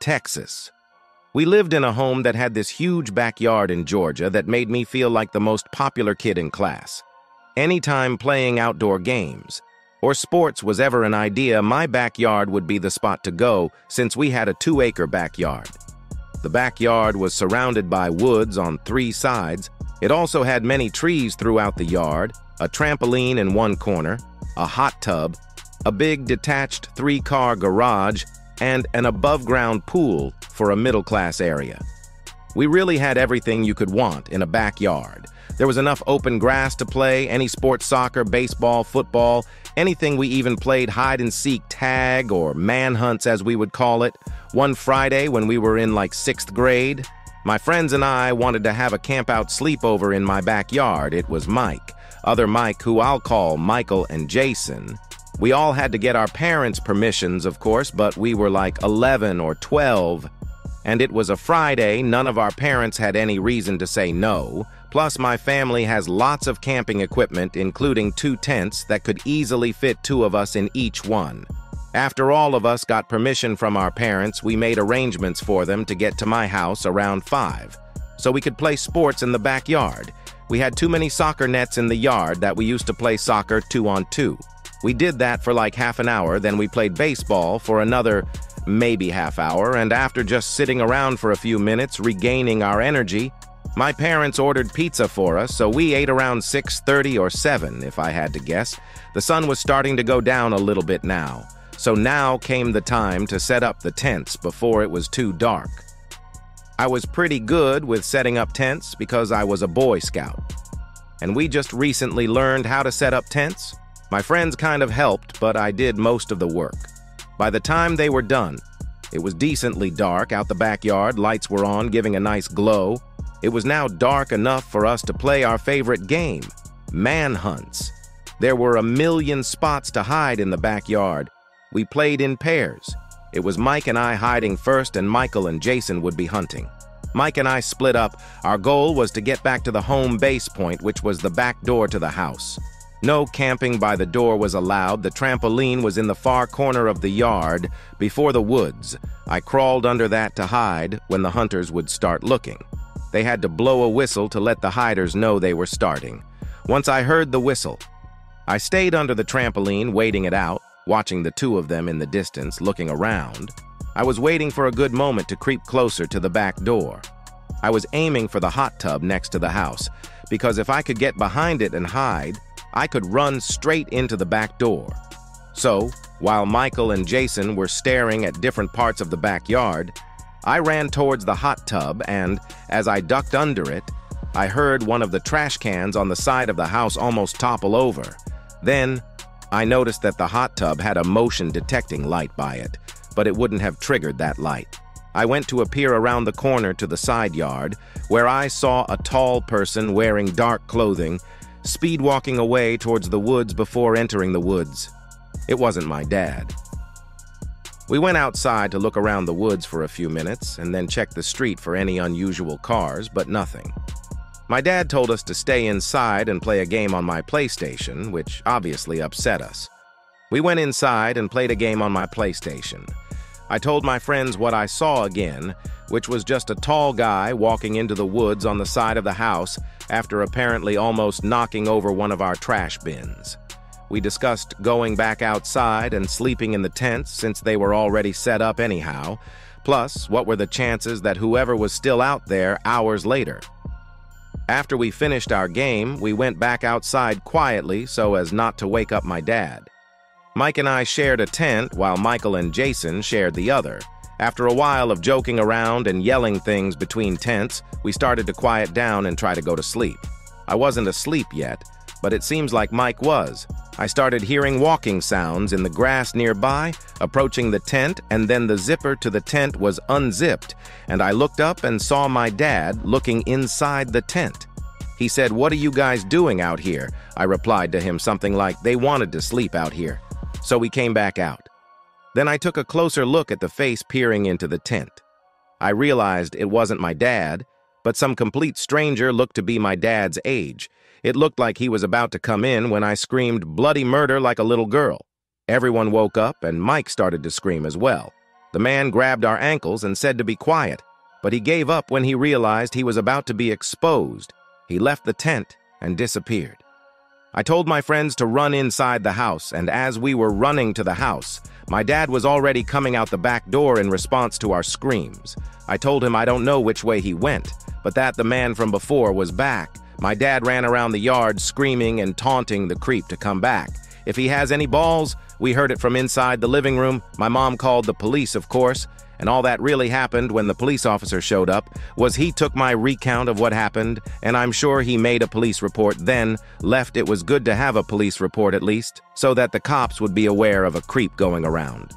Texas. We lived in a home that had this huge backyard in Georgia that made me feel like the most popular kid in class. Anytime playing outdoor games or sports was ever an idea, my backyard would be the spot to go since we had a 2-acre backyard. The backyard was surrounded by woods on 3 sides. It also had many trees throughout the yard, a trampoline in one corner, a hot tub, a big detached 3-car garage, and an above-ground pool for a middle-class area. We really had everything you could want in a backyard. There was enough open grass to play any sport: soccer, baseball, football, anything. We even played hide-and-seek tag, or manhunts as we would call it. One Friday when we were in like 6th grade, my friends and I wanted to have a camp-out sleepover in my backyard. It was Mike, other Mike, who I'll call Michael, and Jason. We all had to get our parents' permissions, of course, but we were like 11 or 12, and it was a Friday. None of our parents had any reason to say no. Plus, my family has lots of camping equipment, including 2 tents that could easily fit 2 of us in each one. After all of us got permission from our parents, we made arrangements for them to get to my house around 5, so we could play sports in the backyard. We had too many soccer nets in the yard that we used to play soccer 2-on-2. We did that for like half an hour, then we played baseball for another maybe half hour, and after just sitting around for a few minutes, regaining our energy, my parents ordered pizza for us, so we ate around 6:30 or 7, if I had to guess. The sun was starting to go down a little bit now, so now came the time to set up the tents before it was too dark. I was pretty good with setting up tents because I was a Boy Scout, and we just recently learned how to set up tents. My friends kind of helped, but I did most of the work. By the time they were done, it was decently dark out the backyard. Lights were on, giving a nice glow. It was now dark enough for us to play our favorite game, manhunts. There were a million spots to hide in the backyard. We played in pairs. It was Mike and I hiding first, and Michael and Jason would be hunting. Mike and I split up. Our goal was to get back to the home base point, which was the back door to the house. No camping by the door was allowed. The trampoline was in the far corner of the yard, before the woods. I crawled under that to hide when the hunters would start looking. They had to blow a whistle to let the hiders know they were starting. Once I heard the whistle, I stayed under the trampoline, waiting it out, watching the 2 of them in the distance, looking around. I was waiting for a good moment to creep closer to the back door. I was aiming for the hot tub next to the house, because if I could get behind it and hide, I could run straight into the back door. So, while Michael and Jason were staring at different parts of the backyard, I ran towards the hot tub, and as I ducked under it, I heard one of the trash cans on the side of the house almost topple over. Then, I noticed that the hot tub had a motion detecting light by it, but it wouldn't have triggered that light. I went to appear around the corner to the side yard, where I saw a tall person wearing dark clothing speed walking away towards the woods before entering the woods. It wasn't my dad. We went outside to look around the woods for a few minutes and then checked the street for any unusual cars, but nothing. My dad told us to stay inside and play a game on my PlayStation, which obviously upset us. We went inside and played a game on my PlayStation. I told my friends what I saw again, which was just a tall guy walking into the woods on the side of the house after apparently almost knocking over one of our trash bins. We discussed going back outside and sleeping in the tents since they were already set up anyhow. Plus, what were the chances that whoever was still out there hours later? After we finished our game, we went back outside quietly so as not to wake up my dad. Mike and I shared a tent while Michael and Jason shared the other. After a while of joking around and yelling things between tents, we started to quiet down and try to go to sleep. I wasn't asleep yet, but it seems like Mike was. I started hearing walking sounds in the grass nearby, approaching the tent, and then the zipper to the tent was unzipped, and I looked up and saw my dad looking inside the tent. He said, "What are you guys doing out here?" I replied to him something like, "They wanted to sleep out here." So we came back out. Then I took a closer look at the face peering into the tent. I realized it wasn't my dad, but some complete stranger looked to be my dad's age. It looked like he was about to come in when I screamed bloody murder like a little girl. Everyone woke up and Mike started to scream as well. The man grabbed our ankles and said to be quiet, but he gave up when he realized he was about to be exposed. He left the tent and disappeared. I told my friends to run inside the house, and as we were running to the house, my dad was already coming out the back door in response to our screams. I told him I don't know which way he went, but that the man from before was back. My dad ran around the yard screaming and taunting the creep to come back. If he has any balls, we heard it from inside the living room. My mom called the police, of course, and all that really happened when the police officer showed up was he took my recount of what happened, and I'm sure he made a police report then, left. It was good to have a police report at least, so that the cops would be aware of a creep going around.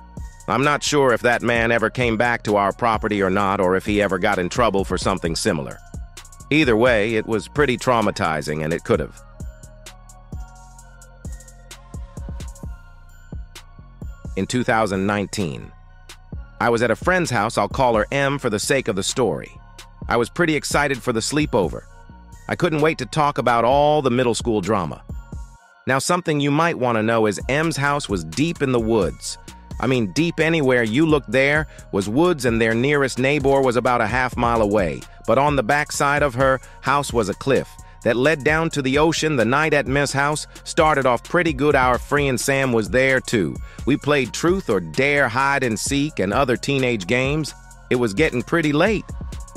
I'm not sure if that man ever came back to our property or not, or if he ever got in trouble for something similar. Either way, it was pretty traumatizing, and it could have. In 2019, I was at a friend's house. I'll call her M for the sake of the story. I was pretty excited for the sleepover. I couldn't wait to talk about all the middle school drama. Now, something you might want to know is M's house was deep in the woods. I mean, deep anywhere you looked there was woods, and their nearest neighbor was about a half-mile away. But on the back side of her house was a cliff that led down to the ocean. The night at Miss House started off pretty good. Our friend Sam was there too. We played truth or dare, hide and seek, and other teenage games. It was getting pretty late,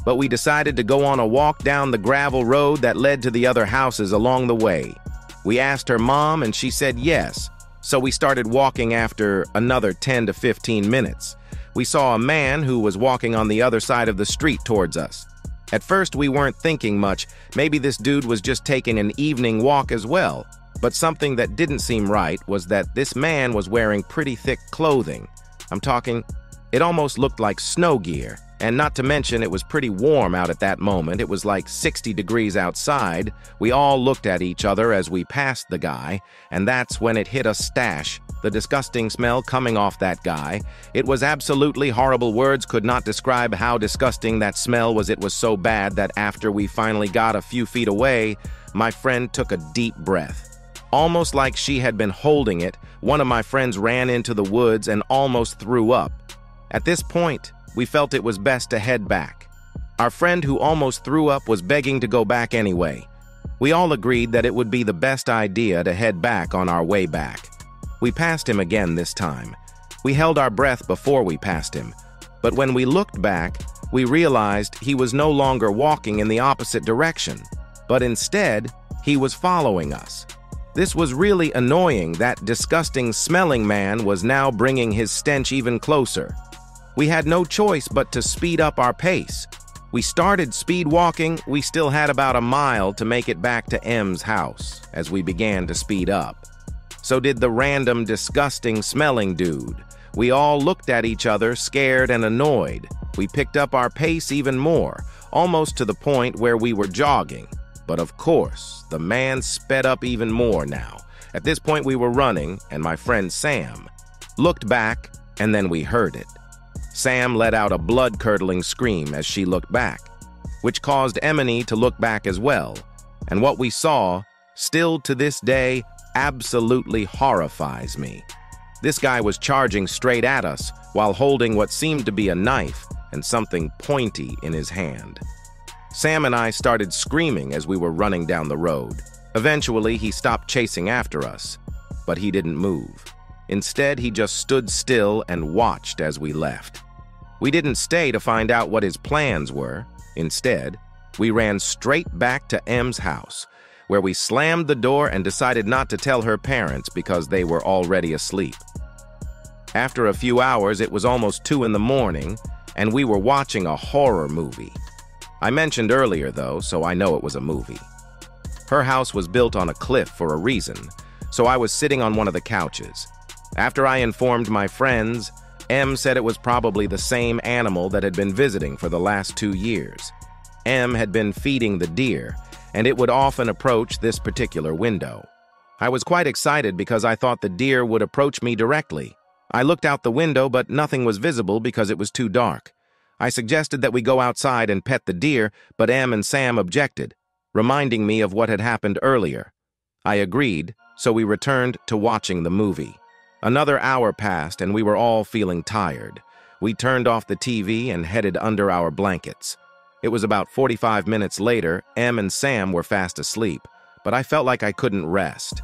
but we decided to go on a walk down the gravel road that led to the other houses along the way. We asked her mom, and she said yes. So we started walking. After another 10 to 15 minutes, we saw a man who was walking on the other side of the street towards us. At first, we weren't thinking much. Maybe this dude was just taking an evening walk as well. But something that didn't seem right was that this man was wearing pretty thick clothing. I'm talking, it almost looked like snow gear. And not to mention, it was pretty warm out at that moment. It was like 60 degrees outside. We all looked at each other as we passed the guy, and that's when it hit us stash. The disgusting smell coming off that guy. It was absolutely horrible. Words could not describe how disgusting that smell was. It was so bad that after we finally got a few feet away, my friend took a deep breath. Almost like she had been holding it, one of my friends ran into the woods and almost threw up. At this point, we felt it was best to head back. Our friend who almost threw up was begging to go back anyway. We all agreed that it would be the best idea to head back on our way back. We passed him again this time. We held our breath before we passed him, but when we looked back, we realized he was no longer walking in the opposite direction, but instead, he was following us. This was really annoying. That disgusting smelling man was now bringing his stench even closer. We had no choice but to speed up our pace. We started speed walking. We still had about a mile to make it back to M's house as we began to speed up. So did the random, disgusting smelling dude. We all looked at each other, scared and annoyed. We picked up our pace even more, almost to the point where we were jogging. But of course, the man sped up even more now. At this point, we were running, and my friend Sam looked back, and then we heard it. Sam let out a blood-curdling scream as she looked back, which caused Emily to look back as well. And what we saw, still to this day, absolutely horrifies me. This guy was charging straight at us while holding what seemed to be a knife and something pointy in his hand. Sam and I started screaming as we were running down the road. Eventually, he stopped chasing after us, but he didn't move. Instead, he just stood still and watched as we left. We didn't stay to find out what his plans were. Instead, we ran straight back to M's house, where we slammed the door and decided not to tell her parents because they were already asleep. After a few hours, it was almost 2 in the morning, and we were watching a horror movie. I mentioned earlier, though, so I know it was a movie. Her house was built on a cliff for a reason, so I was sitting on one of the couches. After I informed my friends, M said it was probably the same animal that had been visiting for the last 2 years. M had been feeding the deer, and it would often approach this particular window. I was quite excited because I thought the deer would approach me directly. I looked out the window, but nothing was visible because it was too dark. I suggested that we go outside and pet the deer, but M and Sam objected, reminding me of what had happened earlier. I agreed, so we returned to watching the movie. Another hour passed, and we were all feeling tired. We turned off the TV and headed under our blankets. It was about 45 minutes later. Em and Sam were fast asleep, but I felt like I couldn't rest.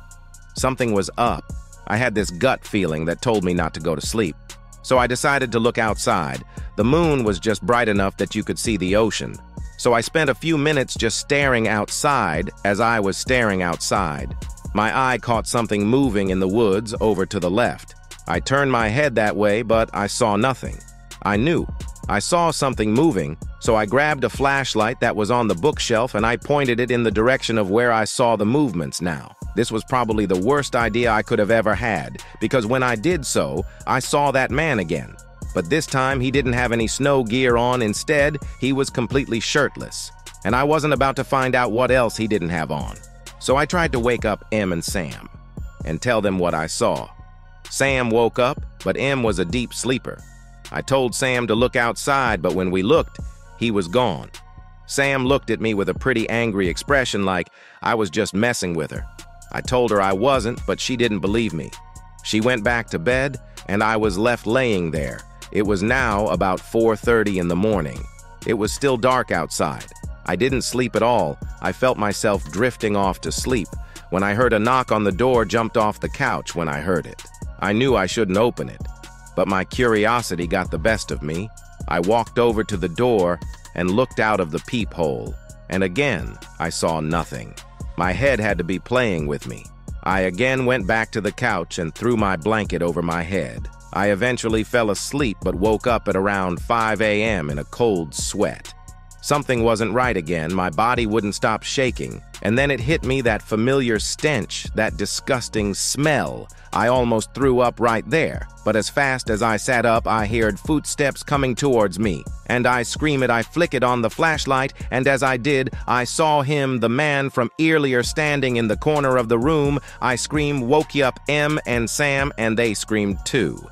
Something was up. I had this gut feeling that told me not to go to sleep. So I decided to look outside. The moon was just bright enough that you could see the ocean. So I spent a few minutes just staring outside. As I was staring outside, my eye caught something moving in the woods over to the left. I turned my head that way, but I saw nothing. I knew I saw something moving, so I grabbed a flashlight that was on the bookshelf and I pointed it in the direction of where I saw the movements now. This was probably the worst idea I could have ever had, because when I did so, I saw that man again. But this time he didn't have any snow gear on. Instead, he was completely shirtless. And I wasn't about to find out what else he didn't have on. So I tried to wake up Em and Sam and tell them what I saw. Sam woke up, but Em was a deep sleeper. I told Sam to look outside, but when we looked, he was gone. Sam looked at me with a pretty angry expression, like I was just messing with her. I told her I wasn't, but she didn't believe me. She went back to bed, and I was left laying there. It was now about 4:30 in the morning. It was still dark outside. I didn't sleep at all. I felt myself drifting off to sleep. When I heard a knock on the door, jumped off the couch when I heard it. I knew I shouldn't open it, but my curiosity got the best of me. I walked over to the door and looked out of the peephole, and again, I saw nothing. My head had to be playing with me. I again went back to the couch and threw my blanket over my head. I eventually fell asleep but woke up at around 5 a.m. in a cold sweat. Something wasn't right again. My body wouldn't stop shaking. And then it hit me, that familiar stench, that disgusting smell. I almost threw up right there. But as fast as I sat up, I heard footsteps coming towards me. And I screamed. I flicked on the flashlight, and as I did, I saw him, the man from earlier, standing in the corner of the room. I screamed, woke up Em and Sam, and they screamed too.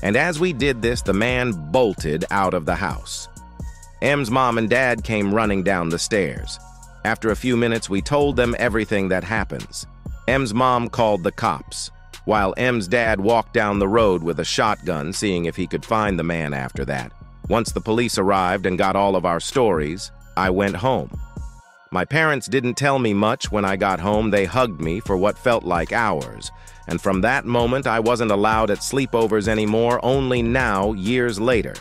And as we did this, the man bolted out of the house. Em's mom and dad came running down the stairs. After a few minutes, we told them everything that happens. Em's mom called the cops, while Em's dad walked down the road with a shotgun, seeing if he could find the man after that. Once the police arrived and got all of our stories, I went home. My parents didn't tell me much when I got home. They hugged me for what felt like hours. And from that moment, I wasn't allowed at sleepovers anymore. Only now, years later,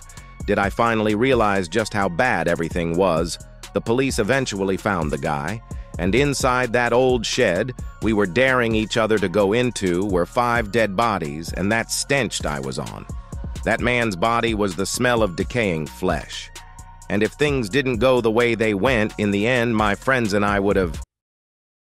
did I finally realize just how bad everything was. The police eventually found the guy, and inside that old shed we were daring each other to go into were 5 dead bodies, and that stench I was on. That man's body was the smell of decaying flesh. And if things didn't go the way they went, in the end, my friends and I would have